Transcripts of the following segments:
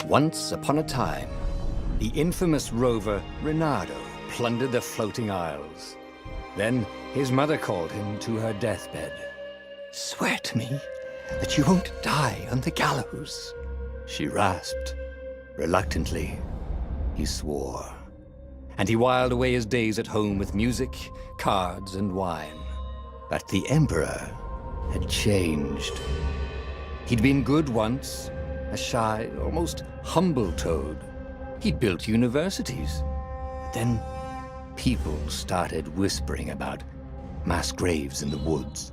Once upon a time, the infamous rover Reynardo plundered the floating isles. Then his mother called him to her deathbed. "Swear to me that you won't die on the gallows," she rasped. Reluctantly, he swore. And he whiled away his days at home with music, cards, and wine. But the Emperor had changed. He'd been good once, a shy, almost humble toad. He'd built universities. But then people started whispering about mass graves in the woods,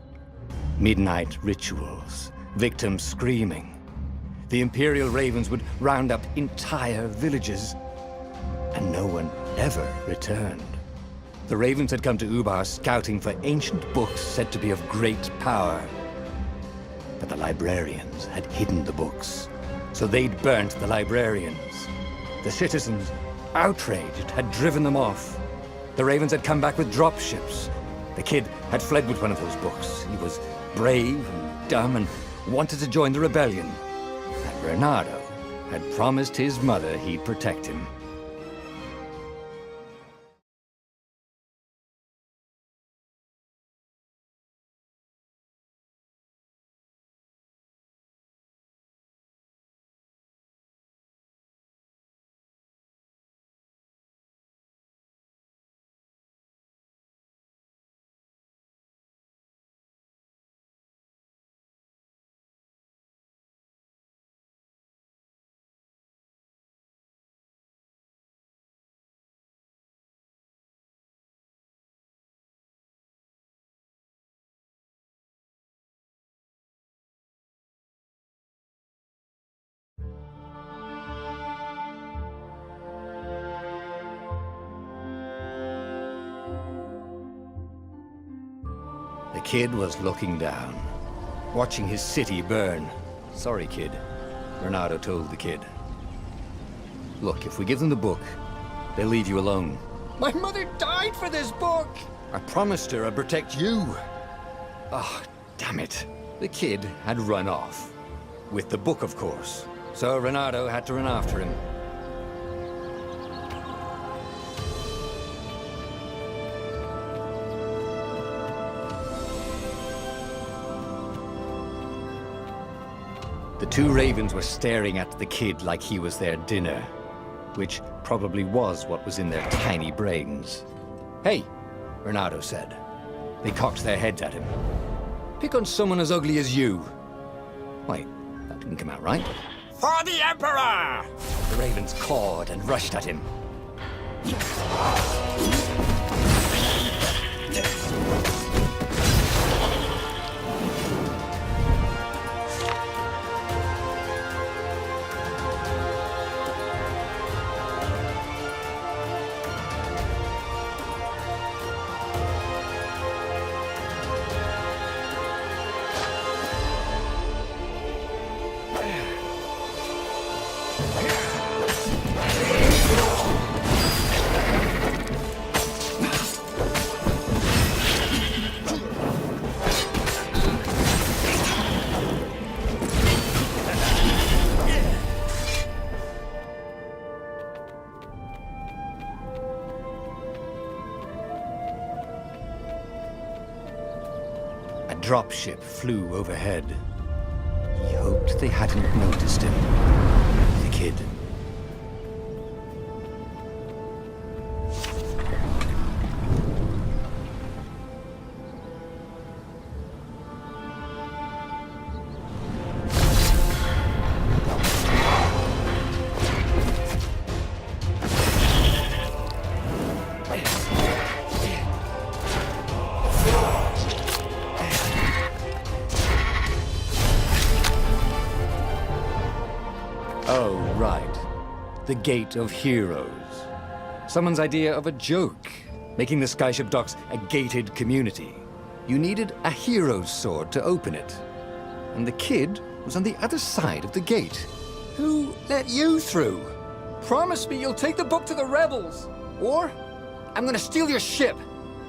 midnight rituals, victims screaming. The Imperial Ravens would round up entire villages, and no one ever returned. The Ravens had come to Ubar scouting for ancient books said to be of great power. But the librarians had hidden the books, so they'd burnt the librarians. The citizens, outraged, had driven them off. The Ravens had come back with dropships. The kid had fled with one of those books. He was brave and dumb and wanted to join the rebellion. And Reynardo had promised his mother he'd protect him. The kid was looking down, watching his city burn. "Sorry, kid," Reynardo told the kid. "Look, if we give them the book, they'll leave you alone." "My mother died for this book!" "I promised her I'd protect you." "Ah, damn it." The kid had run off. With the book, of course. So Reynardo had to run after him. The two Ravens were staring at the kid like he was their dinner, which probably was what was in their tiny brains. "Hey," Reynardo said. They cocked their heads at him. "Pick on someone as ugly as you." Wait, that didn't come out right. For the Emperor! The Ravens cawed and rushed at him. A dropship flew overhead. He hoped they hadn't noticed him. The kid. Oh, right. The Gate of Heroes. Someone's idea of a joke, making the Skyship docks a gated community. You needed a hero's sword to open it. And the kid was on the other side of the gate. "Who let you through? Promise me you'll take the book to the rebels, or I'm gonna steal your ship."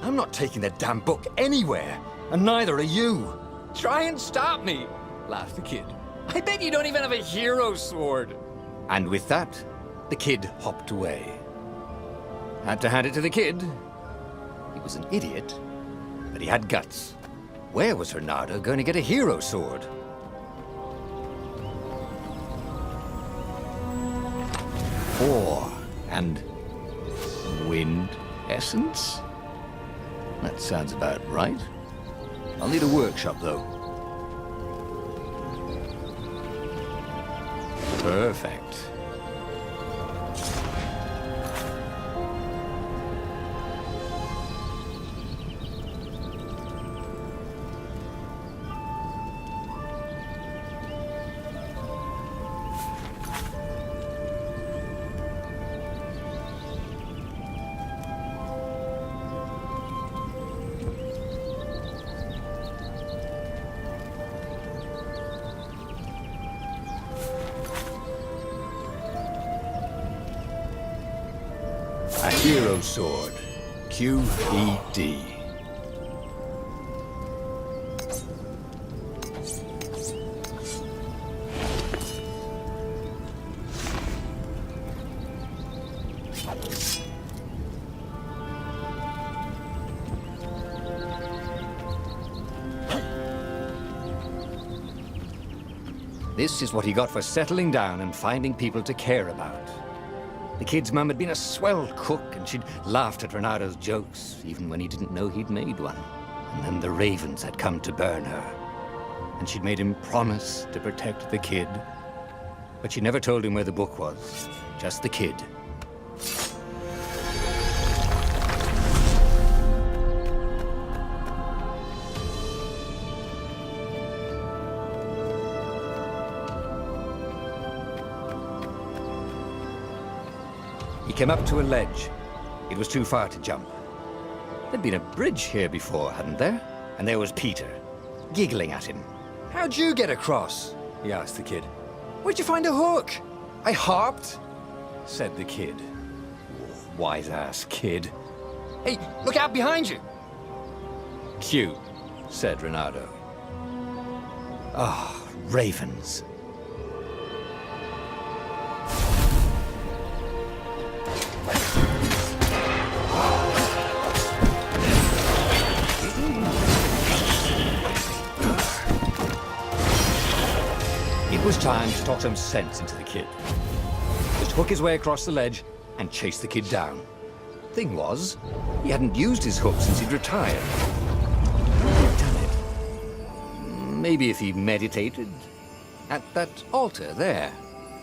"I'm not taking that damn book anywhere, and neither are you." "Try and stop me," laughed the kid. "I bet you don't even have a hero sword." And with that, the kid hopped away. Had to hand it to the kid. He was an idiot, but he had guts. Where was Reynardo going to get a hero sword? Ore and wind essence? That sounds about right. I'll need a workshop, though. Perfect. A hero sword. QED. This is what he got for settling down and finding people to care about. The kid's mum had been a swell cook, and she'd laughed at Reynardo's jokes, even when he didn't know he'd made one. And then the ravens had come to burn her. And she'd made him promise to protect the kid. But she never told him where the book was, just the kid. He came up to a ledge. It was too far to jump. There'd been a bridge here before, hadn't there? And there was Peter, giggling at him. "How'd you get across?" he asked the kid. "Where'd you find a hook?" "I hopped," said the kid. Wise-ass kid. "Hey, look out behind you!" "Cute," said Reynardo. Ah, ravens. It was time to talk some sense into the kid. Just hook his way across the ledge and chase the kid down. Thing was, he hadn't used his hook since he'd retired. He'd done it. Maybe if he meditated at that altar there,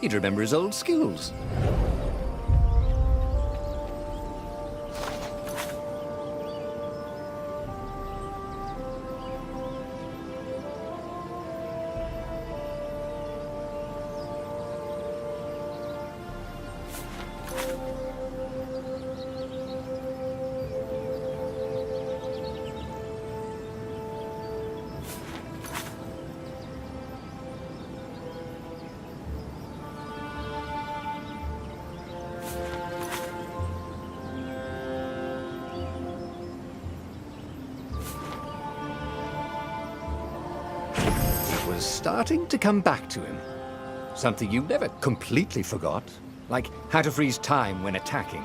he'd remember his old skills. Was starting to come back to him. Something you never completely forgot, like how to freeze time when attacking.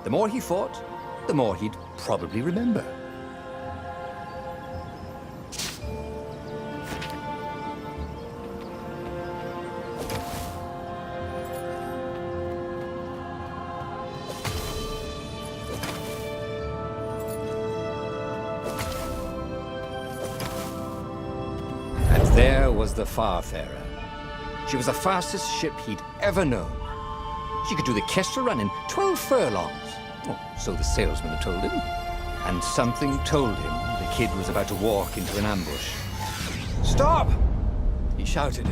The more he fought, the more he'd probably remember. There was the Farfarer. She was the fastest ship he'd ever known. She could do the Kestra run in 12 furlongs. Oh, so the salesman had told him. And something told him the kid was about to walk into an ambush. "Stop!" he shouted.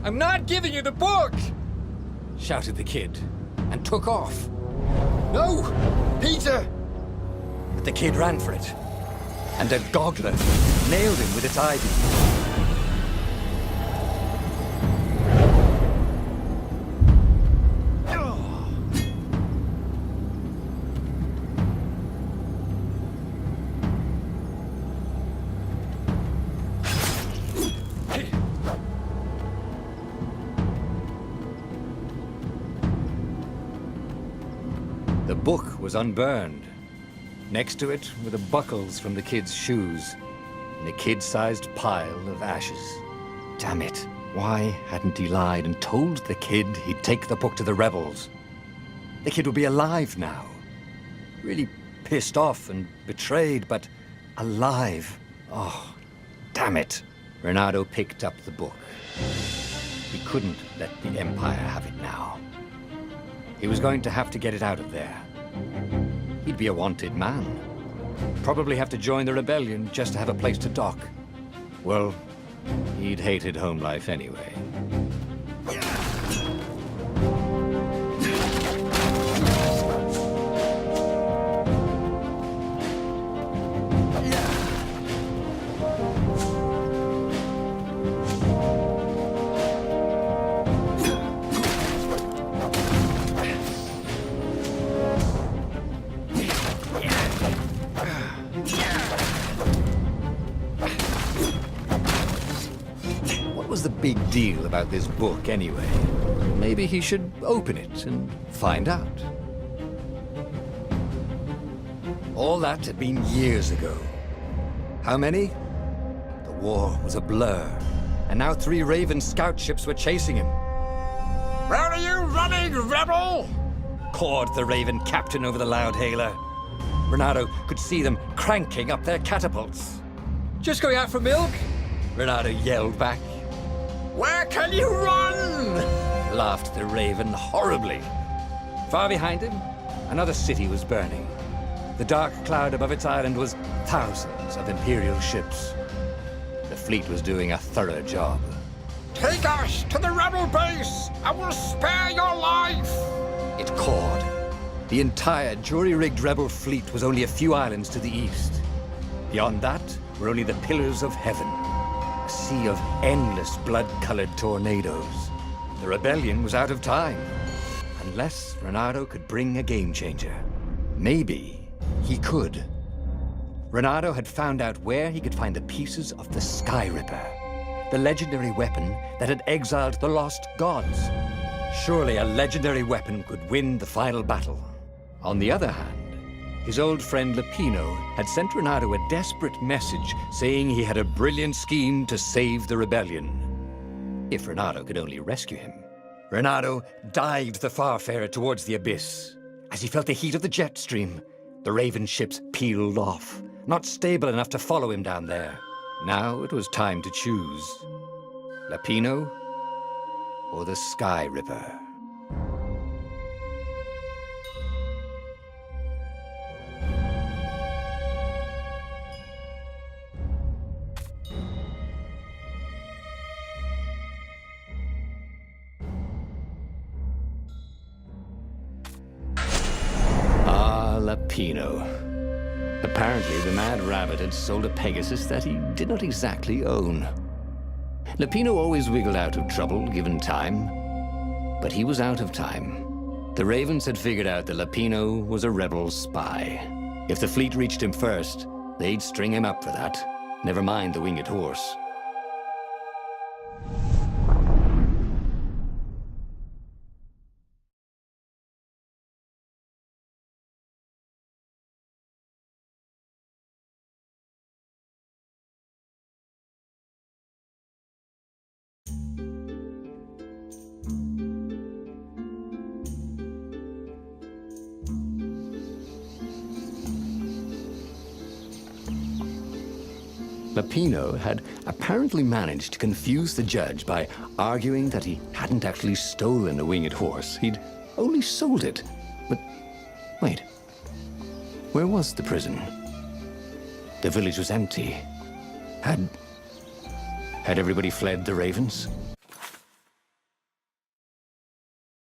"I'm not giving you the book!" shouted the kid, and took off. "No! Peter!" But the kid ran for it, and a goggler nailed him with its ivy. The book was unburned. Next to it were the buckles from the kid's shoes, and a kid-sized pile of ashes. Damn it. Why hadn't he lied and told the kid he'd take the book to the rebels? The kid would be alive now. Really pissed off and betrayed, but alive. Oh, damn it. Reynardo picked up the book. He couldn't let the Empire have it now. He was going to have to get it out of there. He'd be a wanted man. Probably have to join the rebellion just to have a place to dock. Well, he'd hated home life anyway. What was the big deal about this book anyway? Maybe he should open it and find out. All that had been years ago. How many? The war was a blur, and now 3 Raven scout ships were chasing him. Where are you running, rebel? Cawed the Raven captain over the loudhailer. Reynardo could see them cranking up their catapults. Just going out for milk? Reynardo yelled back. Where can you run? Laughed the Raven horribly. Far behind him, another city was burning. The dark cloud above its island was thousands of Imperial ships. The fleet was doing a thorough job. Take us to the rebel base. I will spare your life. It cawed. The entire jury-rigged rebel fleet was only a few islands to the east. Beyond that were only the pillars of heaven, a sea of endless blood-colored tornadoes. The rebellion was out of time, unless Reynardo could bring a game-changer. Maybe he could. Reynardo had found out where he could find the pieces of the Sky Ripper, the legendary weapon that had exiled the lost gods. Surely a legendary weapon could win the final battle. On the other hand, his old friend Lapino had sent Reynardo a desperate message saying he had a brilliant scheme to save the rebellion. If Reynardo could only rescue him. Reynardo dived the Farfarer towards the abyss. As he felt the heat of the jet stream, the Raven ships peeled off, not stable enough to follow him down there. Now it was time to choose. Lapino or the Sky Ripper? Lapino. Apparently, the Mad Rabbit had sold a Pegasus that he did not exactly own. Lapino always wiggled out of trouble, given time. But he was out of time. The Ravens had figured out that Lapino was a rebel spy. If the fleet reached him first, they'd string him up for that. Never mind the winged horse. Lapino had apparently managed to confuse the judge by arguing that he hadn't actually stolen a winged horse. He'd only sold it. But wait, where was the prison? The village was empty. Had everybody fled the Ravens?